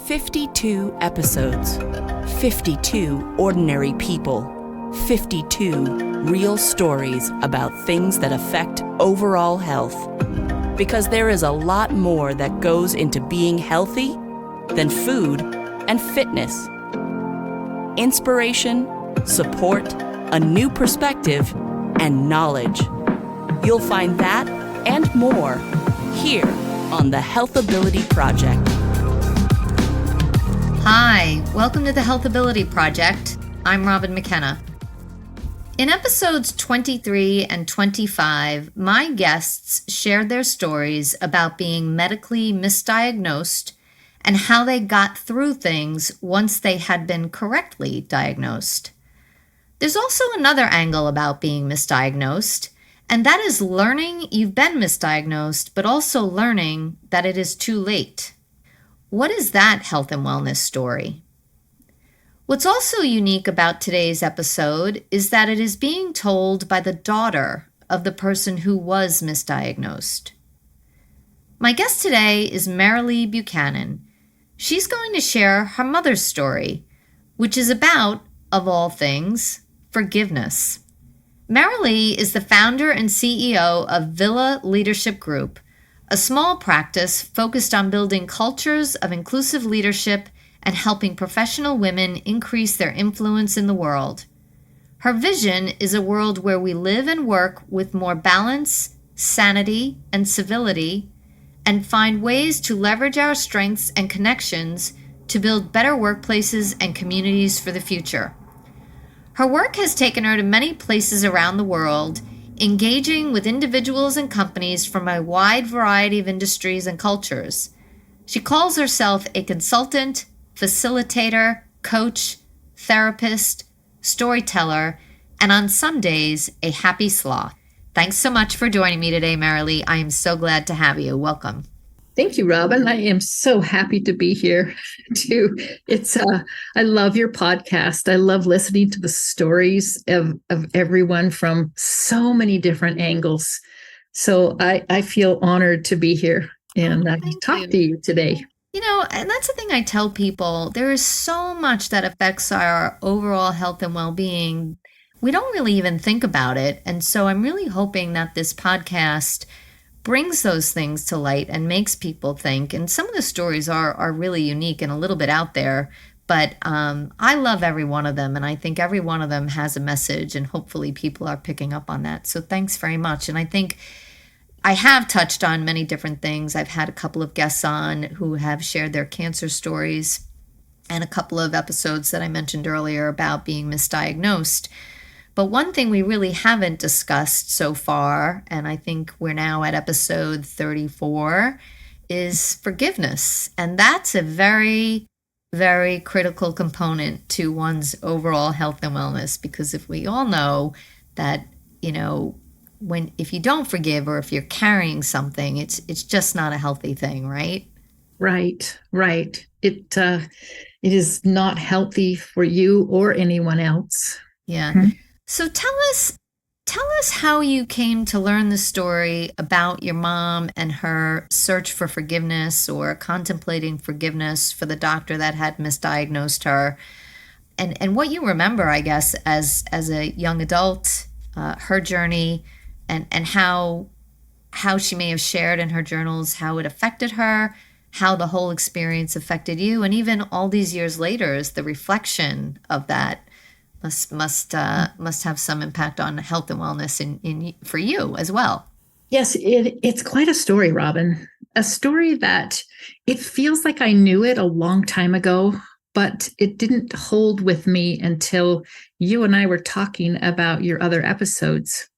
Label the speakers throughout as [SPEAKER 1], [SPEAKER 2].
[SPEAKER 1] 52 episodes, 52 ordinary people, 52 real stories about things that affect overall health. Because there is a lot more that goes into being healthy than food and fitness. Inspiration, support, a new perspective, and knowledge. You'll find that and more here on the Healthability Project.
[SPEAKER 2] Hi, welcome to the Healthability Project. I'm Robin McKenna. In episodes 23 and 25, my guests shared their stories about being medically misdiagnosed and how they got through things once they had been correctly diagnosed. There's also another angle about being misdiagnosed, and that is learning you've been misdiagnosed, but also learning that it is too late. What is that health and wellness story? What's also unique about today's episode is that it is being told by the daughter of the person who was misdiagnosed. My guest today is Merrilee Buchanan. She's going to share her mother's story, which is about, of all things, forgiveness. Merrilee is the founder and CEO of Villa Leadership Group, a small practice focused on building cultures of inclusive leadership and helping professional women increase their influence in the world. Her vision is a world where we live and work with more balance, sanity, and civility, and find ways to leverage our strengths and connections to build better workplaces and communities for the future. Her work has taken her to many places around the world, engaging with individuals and companies from a wide variety of industries and cultures. She calls herself a consultant, facilitator, coach, therapist, storyteller, and on some days, a happy sloth. Thanks so much for joining me today, Merrilee. I am so glad to have you. Welcome.
[SPEAKER 3] Thank you, Robin. I am so happy to be here too. I love your podcast. I love listening to the stories of everyone from so many different angles. So I feel honored to be here and talk to you today.
[SPEAKER 2] You know, and that's the thing I tell people. There is so much that affects our overall health and well-being. We don't really even think about it. And so I'm really hoping that this podcast brings those things to light and makes people think. And some of the stories are really unique and a little bit out there, but I love every one of them. And I think every one of them has a message, and hopefully people are picking up on that. So thanks very much. And I think I have touched on many different things. I've had a couple of guests on who have shared their cancer stories, and a couple of episodes that I mentioned earlier about being misdiagnosed. But one thing we really haven't discussed so far, and I think we're now at episode 34, is forgiveness. And that's a very, very critical component to one's overall health and wellness, because if we all know that, you know, if you don't forgive or if you're carrying something, it's just not a healthy thing, right?
[SPEAKER 3] Right. It is not healthy for you or anyone else.
[SPEAKER 2] Yeah. Mm-hmm. So tell us how you came to learn the story about your mom and her search for forgiveness or contemplating forgiveness for the doctor that had misdiagnosed her, and what you remember, I guess, as a young adult, her journey, and how she may have shared in her journals how it affected her, how the whole experience affected you, and even all these years later, is the reflection of that must have some impact on health and wellness in for you as well.
[SPEAKER 3] Yes, it's quite a story, Robin. A story that it feels like I knew it a long time ago, but it didn't hold with me until you and I were talking about your other episodes.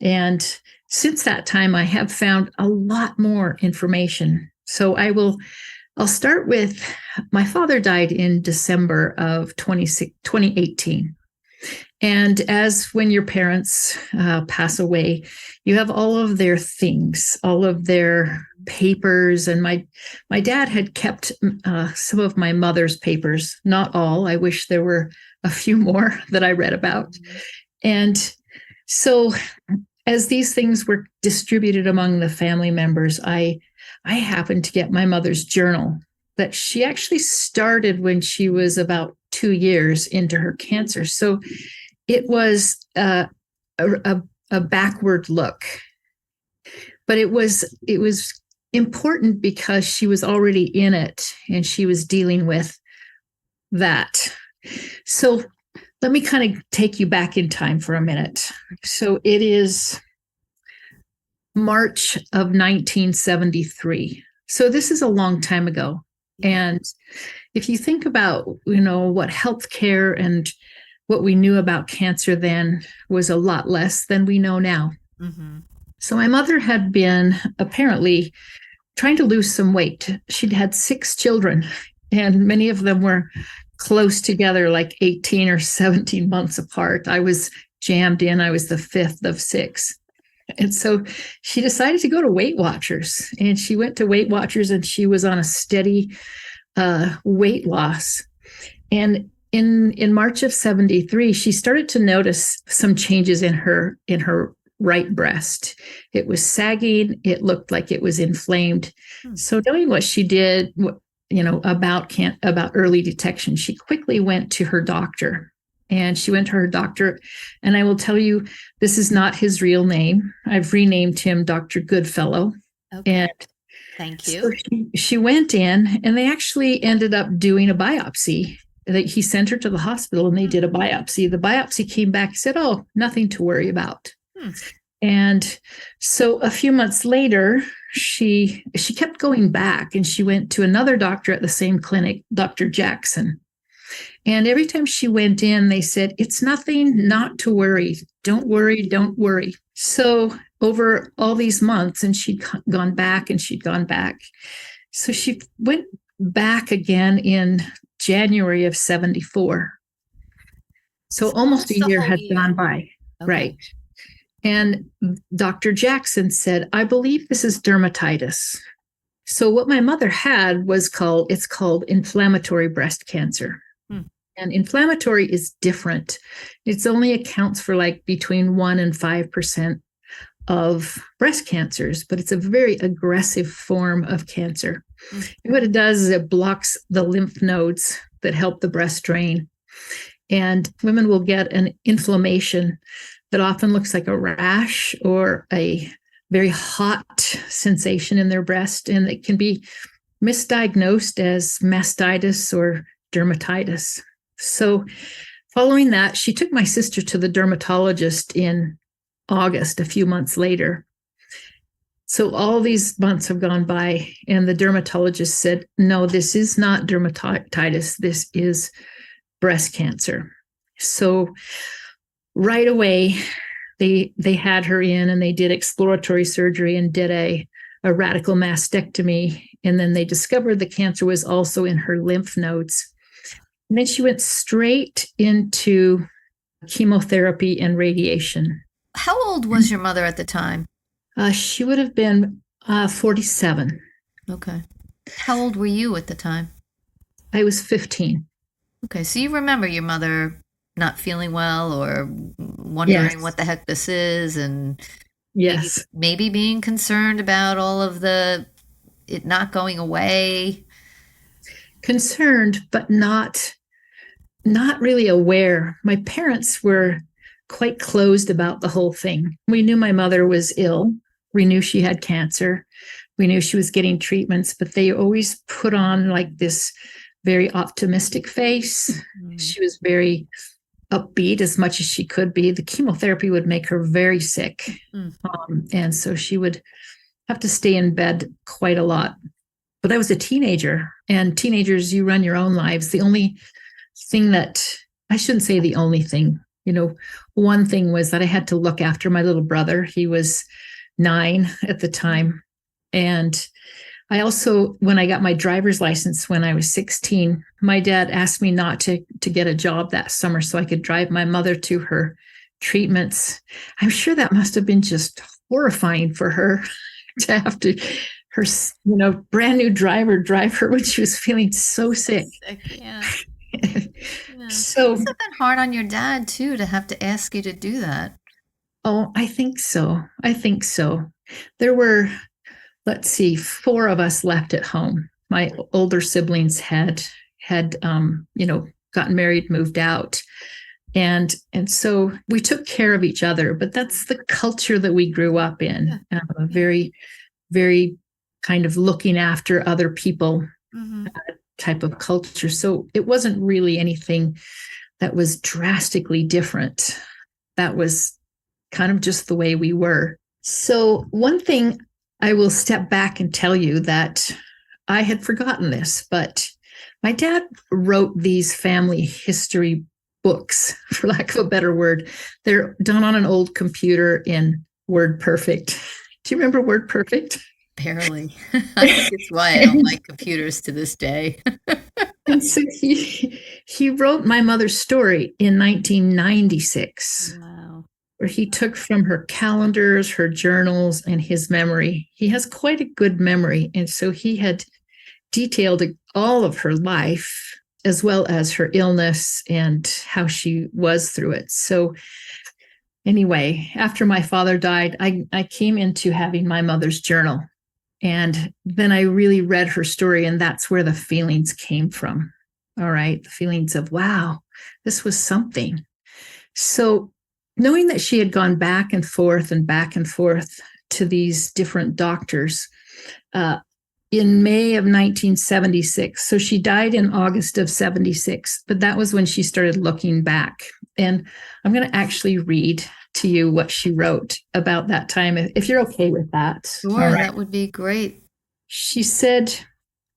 [SPEAKER 3] And since that time, I have found a lot more information. So I'll start with, my father died in December of 2018. And as when your parents pass away, you have all of their things, all of their papers. And my dad had kept some of my mother's papers, not all. I wish there were a few more that I read about. And so as these things were distributed among the family members, I happened to get my mother's journal. that she actually started when she was about 2 years into her cancer. So it was a backward look, but it was important because she was already in it and she was dealing with that. So let me kind of take you back in time for a minute. So it is March of 1973. So this is a long time ago. And if you think about, what healthcare and what we knew about cancer then was a lot less than we know now.
[SPEAKER 2] Mm-hmm.
[SPEAKER 3] So my mother had been apparently trying to lose some weight. She'd had 6 children, and many of them were close together, like 18 or 17 months apart. I was jammed in. I was the 5th of 6. And so she decided to go to Weight Watchers, and she went to Weight Watchers, and she was on a steady weight loss. And in March of 73, she started to notice some changes in her right breast. It was sagging. It looked like it was inflamed. So knowing what she did, about early detection, she quickly went to her doctor. And she went to her doctor, and I will tell you, this is not his real name. I've renamed him Dr. Goodfellow.
[SPEAKER 2] Okay.
[SPEAKER 3] And
[SPEAKER 2] thank you.
[SPEAKER 3] So she went in, and they actually ended up doing a biopsy. He sent her to the hospital, and they did a biopsy. The biopsy came back and said, "Oh, nothing to worry about." And so a few months later, she kept going back, and she went to another doctor at the same clinic, Dr. Jackson. And every time she went in, they said, "It's nothing, not to worry. Don't worry, don't worry." So over all these months, and she'd gone back and she'd gone back. So she went back again in January of 74. So almost a year had gone by. Okay. Right. And Dr. Jackson said, "I believe this is dermatitis." So what my mother had was called inflammatory breast cancer. And inflammatory is different. It's only accounts for like between 1% and 5% of breast cancers, but it's a very aggressive form of cancer. And what it does is it blocks the lymph nodes that help the breast drain. And women will get an inflammation that often looks like a rash or a very hot sensation in their breast. And it can be misdiagnosed as mastitis or dermatitis. So following that, she took my sister to the dermatologist in August, a few months later. So all these months have gone by, and the dermatologist said, "No, this is not dermatitis. This is breast cancer." So right away, they had her in, and they did exploratory surgery and did a radical mastectomy. And then they discovered the cancer was also in her lymph nodes. And then she went straight into chemotherapy and radiation.
[SPEAKER 2] How old was your mother at the time?
[SPEAKER 3] She would have been 47.
[SPEAKER 2] Okay. How old were you at the time?
[SPEAKER 3] I was 15.
[SPEAKER 2] Okay, so you remember your mother not feeling well or wondering what the heck this is, and maybe being concerned about all of it not going away.
[SPEAKER 3] Concerned, but not really aware. My parents were quite closed about the whole thing. We knew my mother was ill. We knew she had cancer. We knew she was getting treatments, but they always put on like this very optimistic face. Mm-hmm. She was very upbeat as much as she could be. The chemotherapy would make her very sick. Mm-hmm. And so she would have to stay in bed quite a lot. But I was a teenager, and teenagers, you run your own lives. The only thing that, I shouldn't say the only thing, one thing was that I had to look after my little brother. He was 9 at the time. And I also, when I got my driver's license when I was 16, my dad asked me not to get a job that summer so I could drive my mother to her treatments. I'm sure that must have been just horrifying for her to have to, her, brand new driver drive her when she was feeling so sick.
[SPEAKER 2] Yeah.
[SPEAKER 3] Yeah. So
[SPEAKER 2] it must have been hard on your dad too to have to ask you to do that.
[SPEAKER 3] Oh, I think so. There were, 4 of us left at home. my older siblings had gotten married, moved out. And so we took care of each other, but that's the culture that we grew up in, a very, very kind of looking after other people type of culture. So it wasn't really anything that was drastically different. That was kind of just the way we were. So one thing I will step back and tell you that I had forgotten this, but my dad wrote these family history books, for lack of a better word. They're done on an old computer in WordPerfect. Do you remember WordPerfect?
[SPEAKER 2] Barely. I think it's why I don't like computers to this day.
[SPEAKER 3] And so he wrote my mother's story in 1996.
[SPEAKER 2] Wow.
[SPEAKER 3] Where he took from her calendars, her journals, and his memory. He has quite a good memory. And so he had detailed all of her life, as well as her illness and how she was through it. So anyway, after my father died, I came into having my mother's journal. And then I really read her story, and that's where the feelings came from. All right. The feelings of, wow, this was something. So knowing that she had gone back and forth to these different doctors, in May of 1976. So she died in August of 76, but that was when she started looking back. And I'm going to actually read to you what she wrote about that time, if you're okay with that.
[SPEAKER 2] Sure, right. That would be great.
[SPEAKER 3] She said,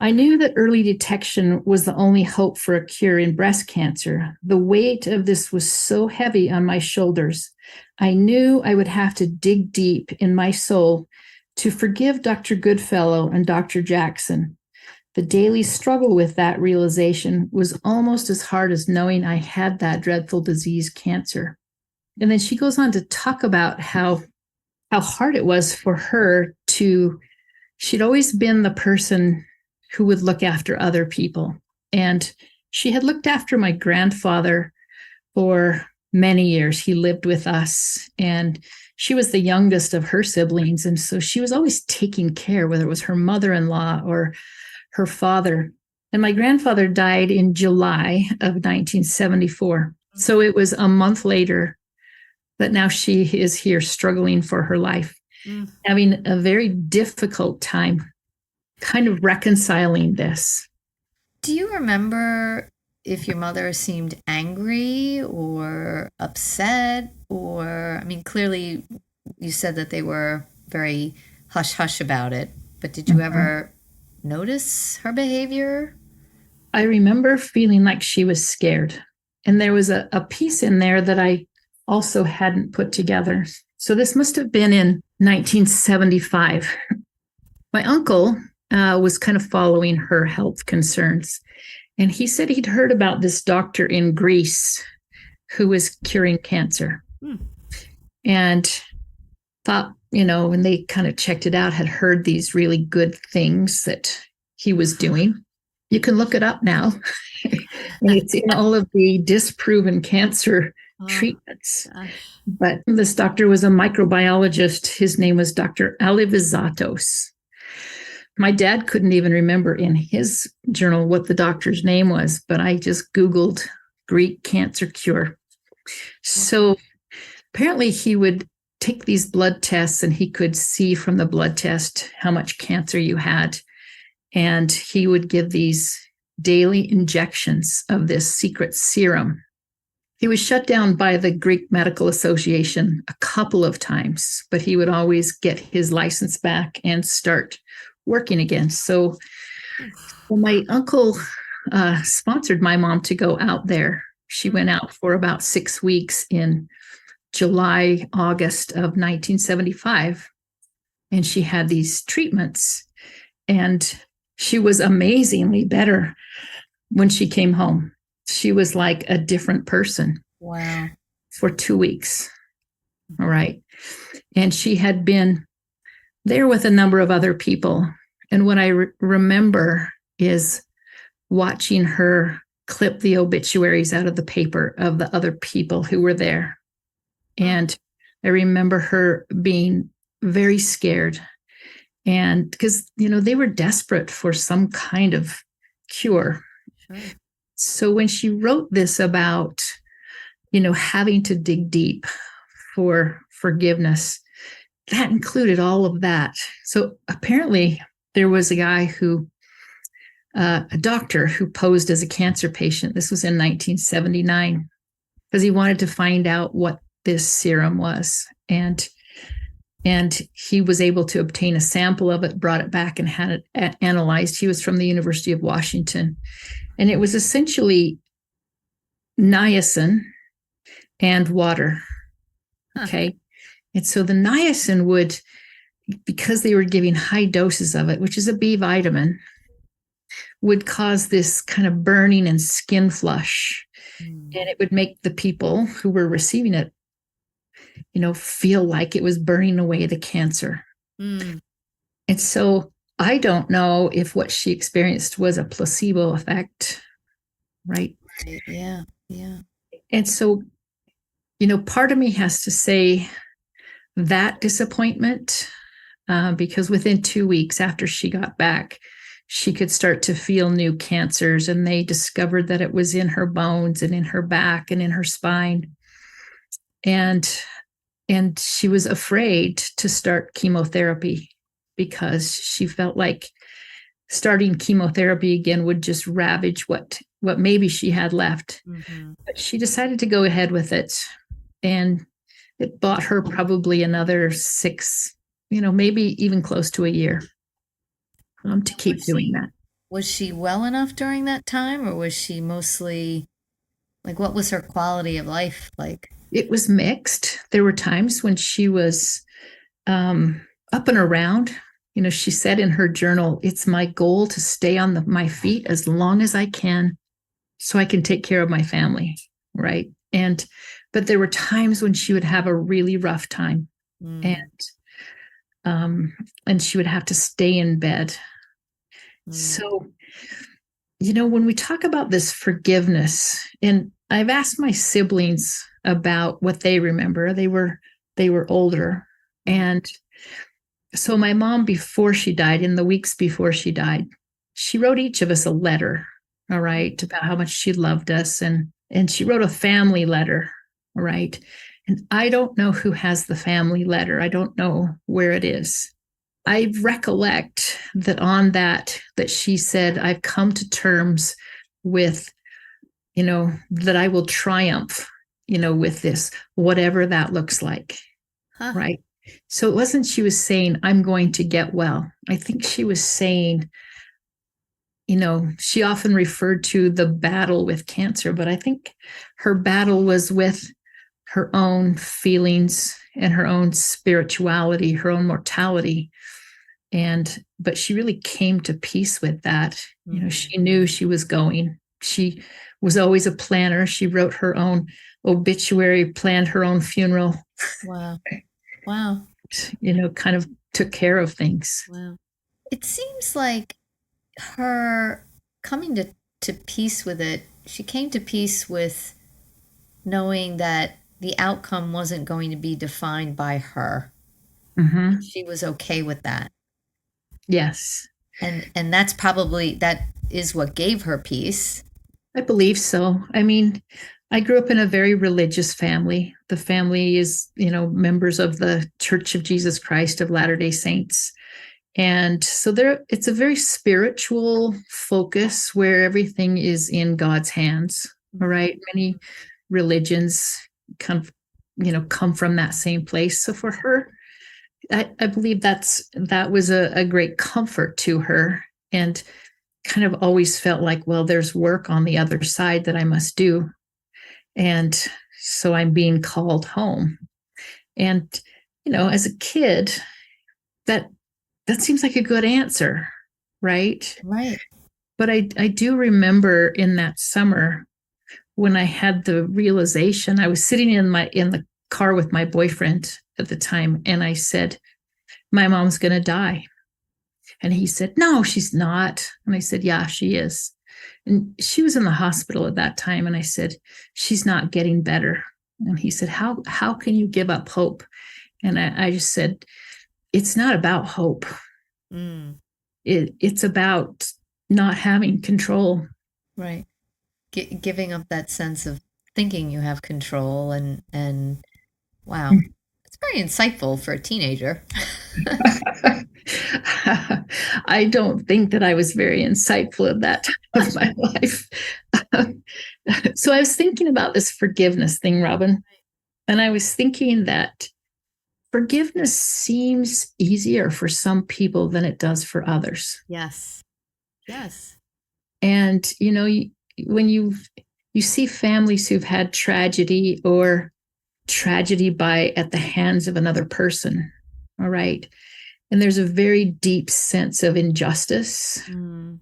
[SPEAKER 3] I knew that early detection was the only hope for a cure in breast cancer. The weight of this was so heavy on my shoulders. I knew I would have to dig deep in my soul to forgive Dr. Goodfellow and Dr. Jackson. The daily struggle with that realization was almost as hard as knowing I had that dreadful disease, cancer. And then she goes on to talk about how hard it was for her she'd always been the person who would look after other people. And she had looked after my grandfather for many years. He lived with us, and she was the youngest of her siblings. And so she was always taking care, whether it was her mother-in-law or her father. And my grandfather died in July of 1974. So it was a month later that now she is here struggling for her life, having a very difficult time kind of reconciling this.
[SPEAKER 2] Do you remember if your mother seemed angry or upset? Or, I mean, clearly you said that they were very hush-hush about it, but did you ever notice her behavior?
[SPEAKER 3] I remember feeling like she was scared. And there was a piece in there that I also hadn't put together. So this must have been in 1975. My uncle was kind of following her health concerns. And he said he'd heard about this doctor in Greece who was curing cancer. And thought, when they kind of checked it out, had heard these really good things that he was doing. You can look it up now. It's in all of the disproven cancer treatments. Gosh. But this doctor was a microbiologist. His name was Dr. Alivizatos. My dad couldn't even remember in his journal what the doctor's name was, but I just Googled Greek cancer cure. So apparently he would take these blood tests, and he could see from the blood test how much cancer you had. And he would give these daily injections of this secret serum. He was shut down by the Greek Medical Association a couple of times, but he would always get his license back and start working again. So my uncle sponsored my mom to go out there. She went out for about 6 weeks in July, August of 1975. And she had these treatments. And she was amazingly better when she came home. She was like a different person.
[SPEAKER 2] Wow.
[SPEAKER 3] For 2 weeks. All right. And she had been there with a number of other people. And what I remember is watching her clip the obituaries out of the paper of the other people who were there. And I remember her being very scared And because, they were desperate for some kind of cure.
[SPEAKER 2] Sure.
[SPEAKER 3] So when she wrote this about, having to dig deep for forgiveness, that included all of that. So apparently there was a guy a doctor who posed as a cancer patient. This was in 1979 because he wanted to find out what this serum was. And he was able to obtain a sample of it, brought it back and had it analyzed. He was from the University of Washington. And it was essentially niacin and water. Okay. And so the niacin would, because they were giving high doses of it, which is a B vitamin, would cause this kind of burning and skin flush. And it would make the people who were receiving it, feel like it was burning away the cancer. And so I don't know if what she experienced was a placebo effect, right?
[SPEAKER 2] Yeah. Yeah.
[SPEAKER 3] And so, part of me has to say that disappointment, because within 2 weeks after she got back, she could start to feel new cancers, and they discovered that it was in her bones and in her back and in her spine. And she was afraid to start chemotherapy because she felt like starting chemotherapy again would just ravage what maybe she had left. But she decided to go ahead with it, and it bought her probably another 6, maybe even close to a year, to keep doing that.
[SPEAKER 2] Was she well enough during that time, or was she mostly what was her quality of life like?
[SPEAKER 3] It was mixed. There were times when she was up and around. She said in her journal, "It's my goal to stay on my feet as long as I can so I can take care of my family." Right. But there were times when she would have a really rough time, and she would have to stay in bed. So, when we talk about this forgiveness, and I've asked my siblings about what they remember. They were older. And so my mom, before she died, in the weeks before she died, she wrote each of us a letter, all right, about how much she loved us. And she wrote a family letter, all right. And I don't know who has the family letter. I don't know where it is. I recollect that on that she said, "I've come to terms with, that I will triumph, with this, whatever that looks like." Right. So it wasn't she was saying, "I'm going to get well." I think she was saying, she often referred to the battle with cancer, but I think her battle was with her own feelings and her own spirituality, her own mortality. But she really came to peace with that. She knew she was going. She was always a planner. She wrote her own obituary, planned her own funeral.
[SPEAKER 2] Wow.
[SPEAKER 3] Kind of took care of things.
[SPEAKER 2] Wow. It seems like her coming to peace with it, she came to peace with knowing that the outcome wasn't going to be defined by her. She was okay with that.
[SPEAKER 3] Yes.
[SPEAKER 2] And that's probably, that is what gave her peace.
[SPEAKER 3] I believe so. I mean, I grew up in a very religious family. The family is, members of the Church of Jesus Christ of Latter-day Saints. And so it's a very spiritual focus where everything is in God's hands. All right. Many religions come from that same place. So for her, I believe that was a great comfort to her, and kind of always felt like, well, there's work on the other side that I must do. And so I'm being called home. And, as a kid, that seems like a good answer, right?
[SPEAKER 2] Right.
[SPEAKER 3] But I do remember in that summer when I had the realization, I was sitting in the car with my boyfriend at the time, and I said, "My mom's going to die." And he said, "No, she's not." And I said, "Yeah, she is." And she was in the hospital at that time. And I said, "She's not getting better." And he said, how can you give up hope?" And I just said, "It's not about hope.
[SPEAKER 2] Mm.
[SPEAKER 3] It's about not having control.
[SPEAKER 2] Right. Giving up that sense of thinking you have control and wow. It's very insightful for a teenager.
[SPEAKER 3] I don't think that I was very insightful at that time of my life. So I was thinking about this forgiveness thing, Robin, and I was thinking that forgiveness seems easier for some people than it does for others.
[SPEAKER 2] Yes. Yes.
[SPEAKER 3] And when you see families who've had tragedy or tragedy by at the hands of another person, all right, and there's a very deep sense of injustice.
[SPEAKER 2] Mm.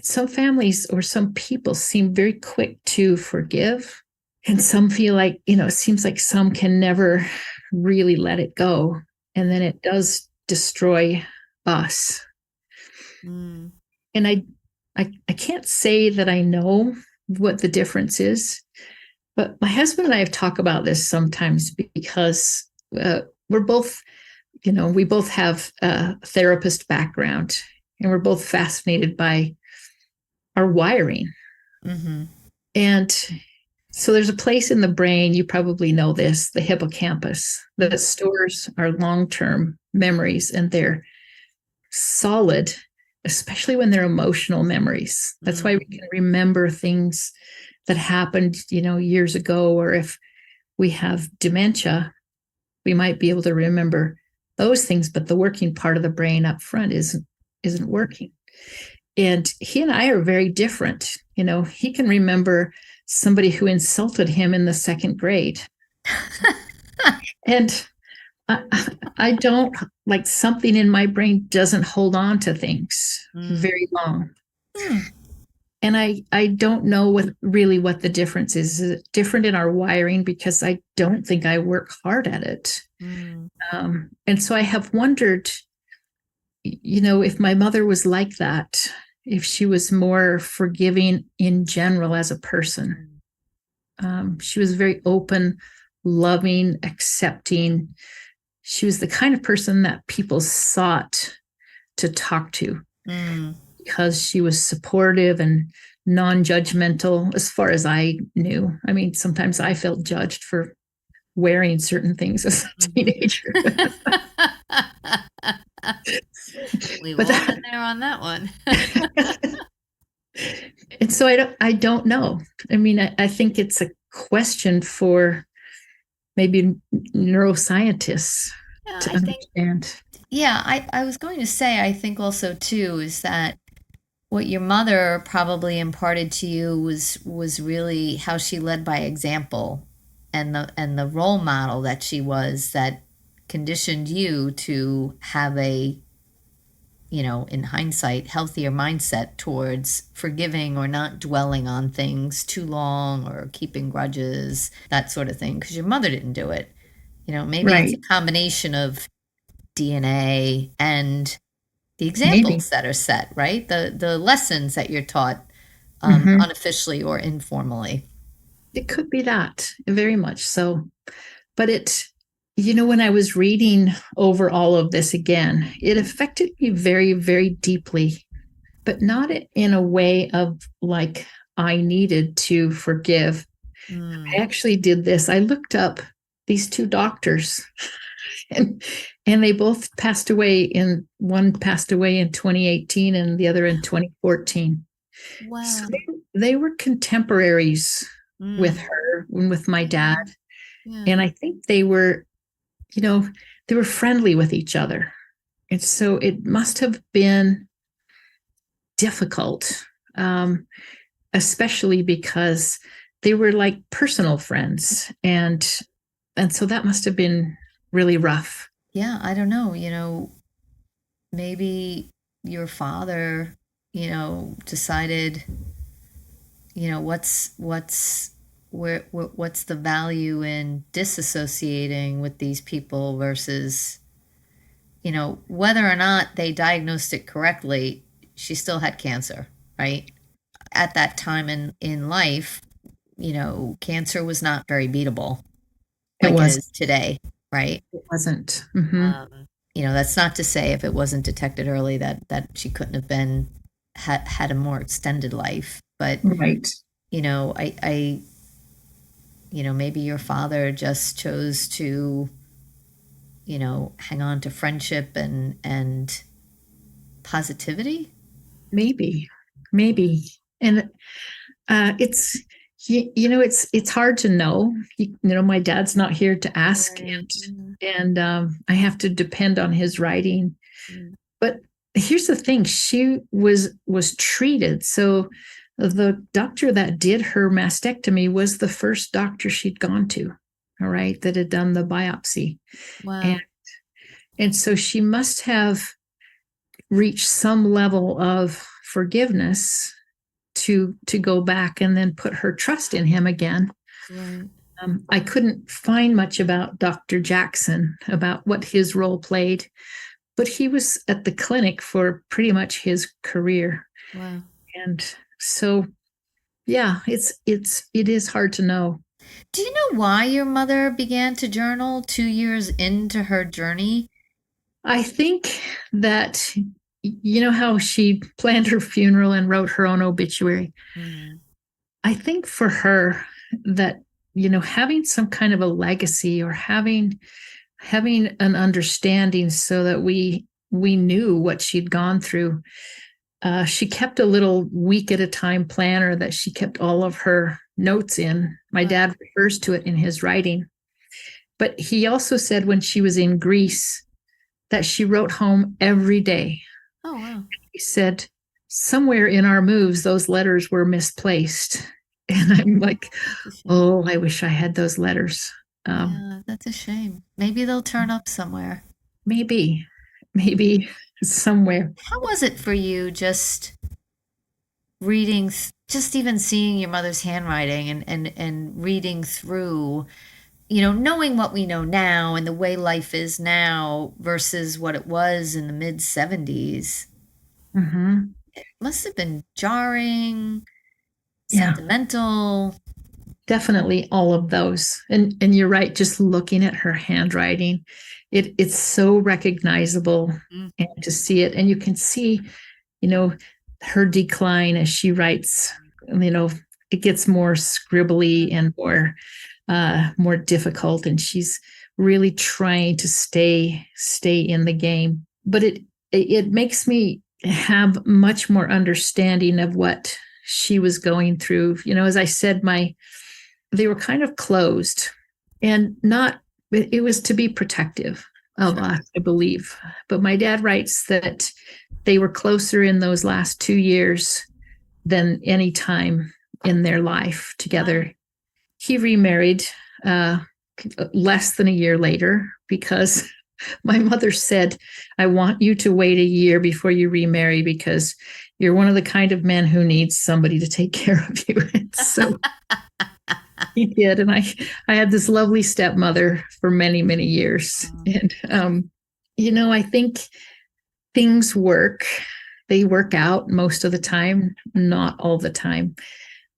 [SPEAKER 3] Some families or some people seem very quick to forgive, and some feel like, it seems like some can never really let it go, and then it does destroy us.
[SPEAKER 2] Mm.
[SPEAKER 3] And I can't say that I know what the difference is, but my husband and I have talked about this sometimes because we're both, we both have a therapist background, and we're both fascinated by our wiring.
[SPEAKER 2] Mm-hmm.
[SPEAKER 3] And so there's a place in the brain, you probably know this, the hippocampus, that stores our long-term memories, and they're solid, especially when they're emotional memories. That's why we can remember things that happened, years ago, or if we have dementia, we might be able to remember those things, but the working part of the brain up front isn't working. And he and I are very different. He can remember somebody who insulted him in the second grade. And I don't, like, something in my brain doesn't hold on to things very long. And I don't know what the difference is. Is it different in our wiring? Because I don't think I work hard at it. And so I have wondered, if my mother was like that, if she was more forgiving in general as a person. She was very open, loving, accepting. She was the kind of person that people sought to talk to because she was supportive and non-judgmental, as far as I knew. I mean, sometimes I felt judged for wearing certain things as a teenager.
[SPEAKER 2] We've all been there on that one.
[SPEAKER 3] And so I don't know. I mean, I think it's a question for maybe neuroscientists to understand.
[SPEAKER 2] I was going to say, I think also too is that what your mother probably imparted to you was really how she led by example, and the role model that she was, that conditioned you to have a, in hindsight, healthier mindset towards forgiving or not dwelling on things too long or keeping grudges, that sort of thing, because your mother didn't do it. Maybe it's a combination of DNA and the examples that are set, right? The lessons that you're taught unofficially or informally.
[SPEAKER 3] It could be that, very much so. But when I was reading over all of this again, it affected me very, very deeply, but not in a way of like I needed to forgive. I actually did this. I looked up these two doctors, and they both passed away. One passed away in 2018 and the other in 2014.
[SPEAKER 2] Wow.
[SPEAKER 3] So they were contemporaries with her and with my dad. Yeah. And I think they were friendly with each other. And so it must have been difficult, especially because they were like personal friends. And so that must have been really rough.
[SPEAKER 2] Yeah, I don't know. Maybe your father, decided, what's the value in disassociating with these people versus, whether or not they diagnosed it correctly, she still had cancer, right? At that time in life, cancer was not very beatable like it is today, right?
[SPEAKER 3] It wasn't.
[SPEAKER 2] That's not to say if it wasn't detected early that she couldn't have been had a more extended life. But
[SPEAKER 3] Right.
[SPEAKER 2] I maybe your father just chose to hang on to friendship and positivity.
[SPEAKER 3] Maybe, maybe. And it's it's hard to know. My dad's not here to ask,
[SPEAKER 2] Right.
[SPEAKER 3] and I have to depend on his writing.
[SPEAKER 2] Mm.
[SPEAKER 3] But here's the thing: she was treated. So the doctor that did her mastectomy was the first doctor she'd gone to. All right, that had done the biopsy,
[SPEAKER 2] Wow.
[SPEAKER 3] and so she must have reached some level of forgiveness to go back and then put her trust in him again.
[SPEAKER 2] Right.
[SPEAKER 3] I couldn't find much about Dr. Jackson, about what his role played, but he was at the clinic for pretty much his career.
[SPEAKER 2] Wow.
[SPEAKER 3] And so, yeah, it is hard to know.
[SPEAKER 2] Do you know why your mother began to journal 2 years into her journey?
[SPEAKER 3] I think that how she planned her funeral and wrote her own obituary.
[SPEAKER 2] Mm.
[SPEAKER 3] I think for her that having some kind of a legacy, or having an understanding, so that we knew what she'd gone through. She kept a little week at a time planner that she kept all of her notes in. My
[SPEAKER 2] Wow.
[SPEAKER 3] dad refers to it in his writing. But he also said when she was in Greece that she wrote home every day.
[SPEAKER 2] Oh, wow.
[SPEAKER 3] He said somewhere in our moves, those letters were misplaced. And I'm like,
[SPEAKER 2] That's a shame.
[SPEAKER 3] oh, I wish I had those letters.
[SPEAKER 2] Yeah, that's a shame. Maybe they'll turn up somewhere.
[SPEAKER 3] Maybe, maybe somewhere.
[SPEAKER 2] How was it for you just reading, just even seeing your mother's handwriting and reading through, knowing what we know now and the way life is now versus what it was in the mid 70s?
[SPEAKER 3] Mm-hmm.
[SPEAKER 2] Must have been jarring,
[SPEAKER 3] Yeah,
[SPEAKER 2] sentimental.
[SPEAKER 3] definitely all of those. And you're right, just looking at her handwriting, it's so recognizable,
[SPEAKER 2] Mm.
[SPEAKER 3] and to see it. And you can see, you know, her decline as she writes, it gets more scribbly and more difficult, and she's really trying to stay in the game. But it makes me have much more understanding of what she was going through. As I said, they were kind of closed, and not it was to be protective of
[SPEAKER 2] Sure.
[SPEAKER 3] us, I believe. But my dad writes that they were closer in those last 2 years than any time in their life together.
[SPEAKER 2] Wow.
[SPEAKER 3] He remarried uh, less than a year later, because my mother said, I want you to wait a year before you remarry, because you're one of the kind of men who needs somebody to take care of you. And so he did. And I had this lovely stepmother for many, many years. And, I think things work. They work out most of the time, not all the time,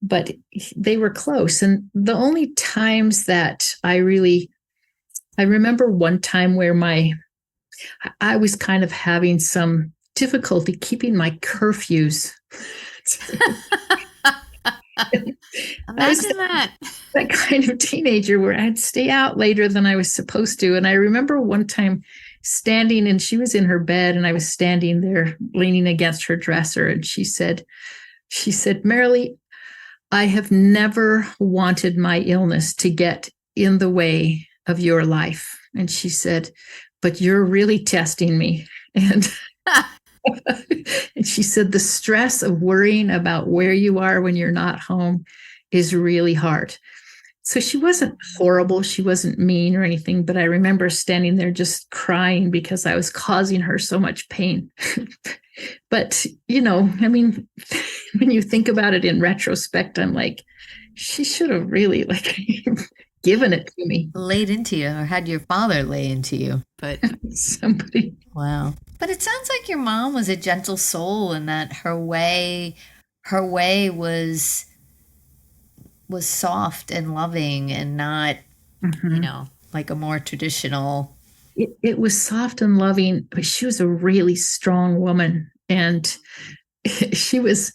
[SPEAKER 3] but they were close. And the only times that I remember one time where I was kind of having some difficulty keeping my curfews. I was
[SPEAKER 2] Imagine that.
[SPEAKER 3] that kind of teenager where I'd stay out later than I was supposed to. And I remember one time standing, and she was in her bed, and I was standing there leaning against her dresser. And she said, Merrilee, I have never wanted my illness to get in the way of your life. And she said, but you're really testing me. And and she said, the stress of worrying about where you are when you're not home is really hard. So she wasn't horrible. She wasn't mean or anything, but I remember standing there just crying because I was causing her so much pain. But, I mean, when you think about it in retrospect, I'm like, she should have really given it to me.
[SPEAKER 2] Laid into you or had your father lay into you. But
[SPEAKER 3] Somebody.
[SPEAKER 2] wow. But it sounds like your mom was a gentle soul and that her way was soft and loving and not,
[SPEAKER 3] Mhm.
[SPEAKER 2] like a more traditional
[SPEAKER 3] it was soft and loving, but she was a really strong woman. And she was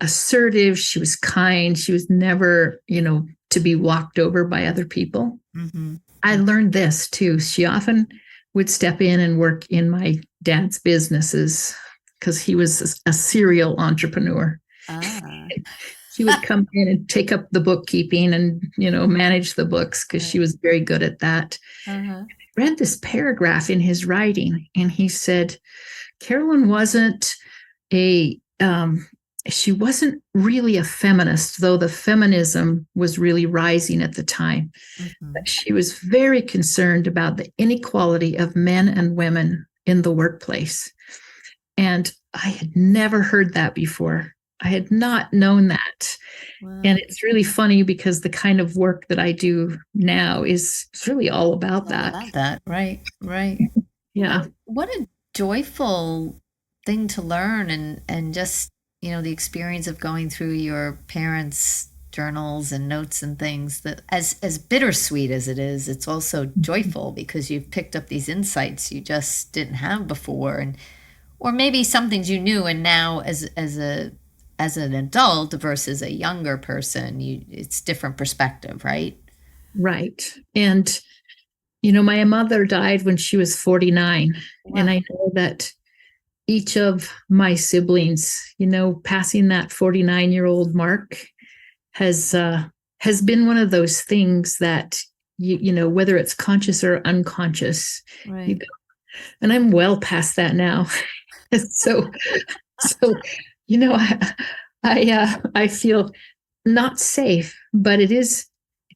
[SPEAKER 3] assertive. She was kind. She was never, to be walked over by other people.
[SPEAKER 2] Mm-hmm.
[SPEAKER 3] I learned this too. She often would step in and work in my dad's businesses because he was a serial entrepreneur.
[SPEAKER 2] Ah.
[SPEAKER 3] She would come in and take up the bookkeeping and, manage the books because she was very good at that.
[SPEAKER 2] Uh-huh.
[SPEAKER 3] I read this paragraph in his writing, and he said, Carolyn wasn't she wasn't really a feminist, though the feminism was really rising at the time.
[SPEAKER 2] Mm-hmm.
[SPEAKER 3] But she was very concerned about the inequality of men and women in the workplace. And I had never heard that before. I had not known that.
[SPEAKER 2] Wow.
[SPEAKER 3] And it's really funny because the kind of work that I do now is really all about that.
[SPEAKER 2] About that, right, right.
[SPEAKER 3] Yeah.
[SPEAKER 2] What a joyful thing to learn, and just, the experience of going through your parents' journals and notes and things, that as bittersweet as it is, it's also joyful because you've picked up these insights you just didn't have before, or maybe some things you knew, and now as an adult versus a younger person, it's different perspective, right?
[SPEAKER 3] Right. And, my mother died when she was 49.
[SPEAKER 2] Wow.
[SPEAKER 3] And I know that each of my siblings, passing that 49-year-old mark has been one of those things that, whether it's conscious or unconscious,
[SPEAKER 2] right.
[SPEAKER 3] And I'm well past that now. so, I feel not safe, but it's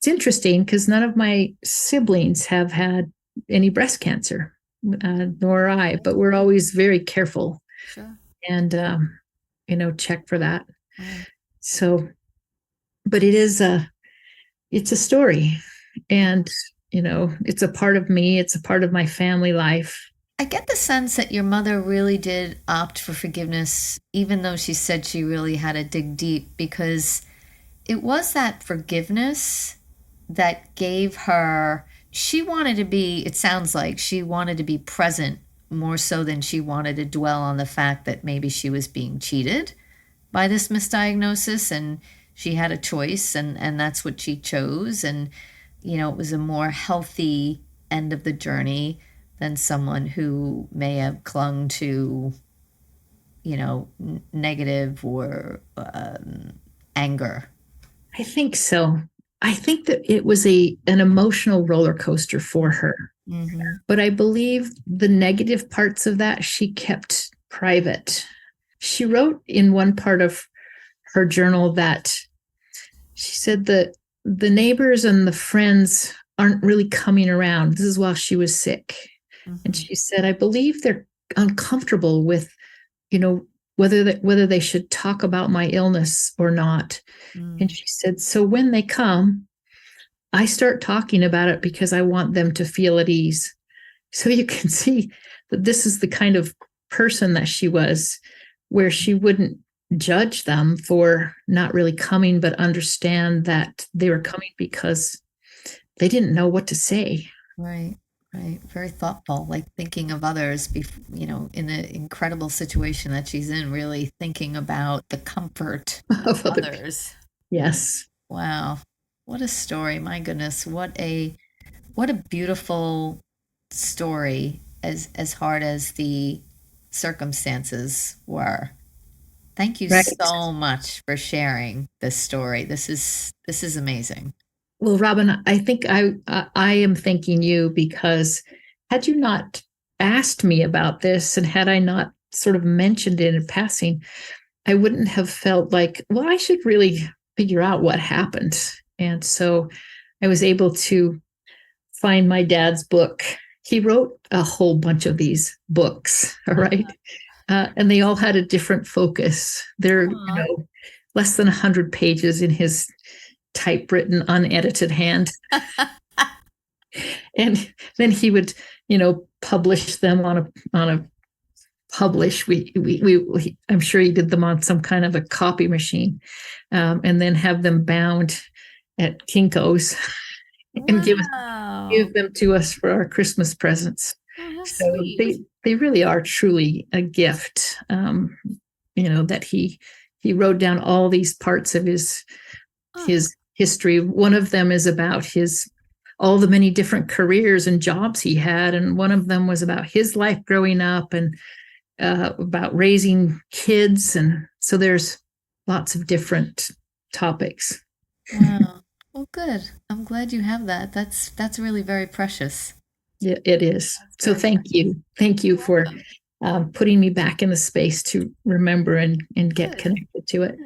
[SPEAKER 3] interesting because none of my siblings have had any breast cancer, nor I, but we're always very careful.
[SPEAKER 2] Sure.
[SPEAKER 3] And, check for that.
[SPEAKER 2] Right.
[SPEAKER 3] So, but it's a story, and, it's a part of me. It's a part of my family life.
[SPEAKER 2] I get the sense that your mother really did opt for forgiveness, even though she said she really had to dig deep, because it was that forgiveness that gave her, it sounds like she wanted to be present more so than she wanted to dwell on the fact that maybe she was being cheated by this misdiagnosis, and she had a choice, and that's what she chose. And, it was a more healthy end of the journey than someone who may have clung to, negative or anger.
[SPEAKER 3] I think so. I think that it was an emotional roller coaster for her.
[SPEAKER 2] Mm-hmm.
[SPEAKER 3] But I believe the negative parts of that she kept private. She wrote in one part of her journal that she said that the neighbors and the friends aren't really coming around. This is while she was sick. Mm-hmm. And she said, I believe they're uncomfortable with, whether they should talk about my illness or not. And she said, so when they come, I start talking about it because I want them to feel at ease. So you can see that this is the kind of person that she was, where she wouldn't judge them for not really coming, but understand that they were coming because they didn't know what to say.
[SPEAKER 2] Right. Right. Very thoughtful, like thinking of others, in an incredible situation that she's in, really thinking about the comfort of others.
[SPEAKER 3] Yes.
[SPEAKER 2] Wow. What a story. My goodness. What a beautiful story, as hard as the circumstances were. Thank you so much for sharing this story. This is amazing.
[SPEAKER 3] Well, Robin, I think I am thanking you, because had you not asked me about this, and had I not sort of mentioned it in passing, I wouldn't have felt like, well, I should really figure out what happened. And so I was able to find my dad's book. He wrote a whole bunch of these books, all right? And they all had a different focus. They're, less than 100 pages in his typewritten, unedited hand. And then he would, publish them on a publish. I'm sure he did them on some kind of a copy machine, and then have them bound at Kinko's and give them to us for our Christmas presents.
[SPEAKER 2] Oh, that's
[SPEAKER 3] So
[SPEAKER 2] sweet.
[SPEAKER 3] they really are truly a gift. That he wrote down all these parts of his history. One of them is about all the many different careers and jobs he had, and one of them was about his life growing up and about raising kids, and so there's lots of different topics.
[SPEAKER 2] Wow. Well, good. I'm glad you have that. That's really very precious.
[SPEAKER 3] Yeah, it is. So thank you for putting me back in the space to remember and get connected to it.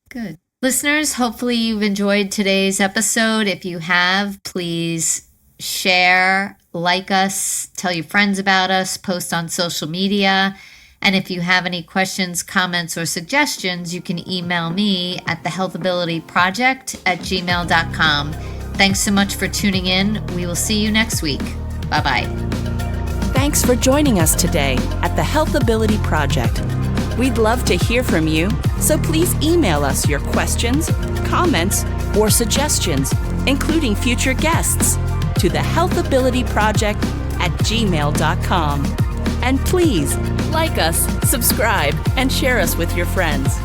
[SPEAKER 2] Good. Listeners, hopefully you've enjoyed today's episode. If you have, please share, like us, tell your friends about us, post on social media. And if you have any questions, comments, or suggestions, you can email me at thehealthabilityproject@gmail.com. Thanks so much for tuning in. We will see you next week. Bye-bye.
[SPEAKER 1] Thanks for joining us today at the Healthability Project. We'd love to hear from you, so please email us your questions, comments, or suggestions, including future guests, to thehealthabilityproject@gmail.com. And please like us, subscribe, and share us with your friends.